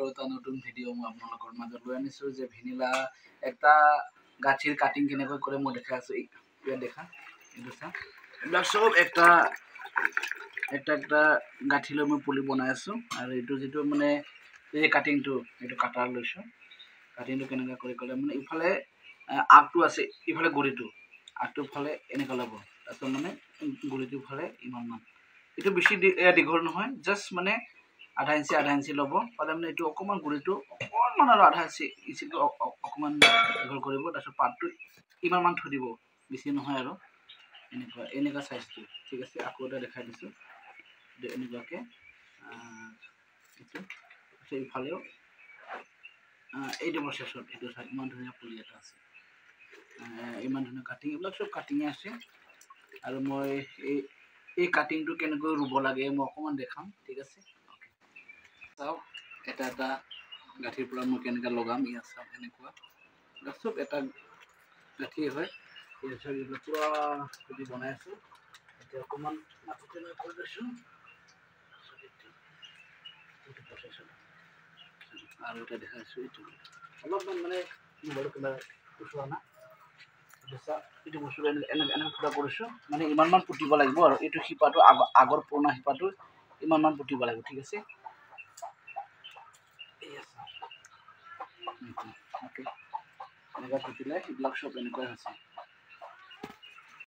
আৰু এটা নতুন ভিডিঅ' মই আপোনালোকৰ মাজত লৈ আনিছোঁ যে ভেনিলা এটা গাখীৰ কাটিং কেনেকৈ কৰে মই দেখাই আছোঁ। ইয়াত দেখা এইটো চা, এইবিলাক চব একটা গাঁঠি লৈ মই পুলি বনাই আছোঁ। আৰু এইটো যিটো মানে এই কাটিংটো এইটো কাটাৰ লৈছোঁ। কাটিংটো কেনেকৈ কৰি ক'লে মানে ইফালে আগটো আছে, ইফালে গুৰিটো আগটোৰ ফালে এনেকুৱা ল'ব, তাৰপিছত মানে গুৰিটোৰ ফালে ইমানমান। এইটো বেছি দীঘল নহয়, জাষ্ট মানে আধা ইঞ্চি ল'ব পালে মানে এইটো অকণমান গুৰিটো অকণমান আৰু আধা ইঞ্চিটো অকণমান দীঘল কৰিব। তাৰপিছত পাতটো ইমানমান থৈ দিব, বেছি নহয় আৰু এনেকুৱা চাইজটো। ঠিক আছে, আকৌ এটা দেখাই দিছোঁ এনেকুৱাকৈ এইটো ইফালেও এইটো প্ৰচেছত এইটো চাই ইমান ধুনীয়া পুলি এটা আছে, ইমান ধুনীয়া কাটিং, এইবিলাক চব কাটিঙে আছে। আৰু মই এই কাটিংটো কেনেকৈ ৰুব লাগে মই অকণমান দেখাম। ঠিক আছে, চাওক এটা গাঁঠিৰ পৰা মই কেনেকৈ লগাম। ইয়াত চাওক এনেকুৱা চব এটা গাঁঠি হয়। এইবিলাক পূৰা যদি বনাই আছোঁ, এতিয়া অকণমান মাটিতে মই কৰি লৈছোঁ আৰু এটা দেখাইছোঁ। এইটো অলপমান মানে মোবাইলত কিবা ওচোৱা না এইটো বস্তু এনেকৈ ফুটা কৰিছোঁ, মানে ইমানমান পুতিব লাগিব। আৰু এইটো শিপাটো আগৰ পুৰণা শিপাটো ইমানমান পুতিব লাগিব। ঠিক আছে, এনেকৈ পুতিলে এইবিলাক চব এনেকুৱাই হৈছে।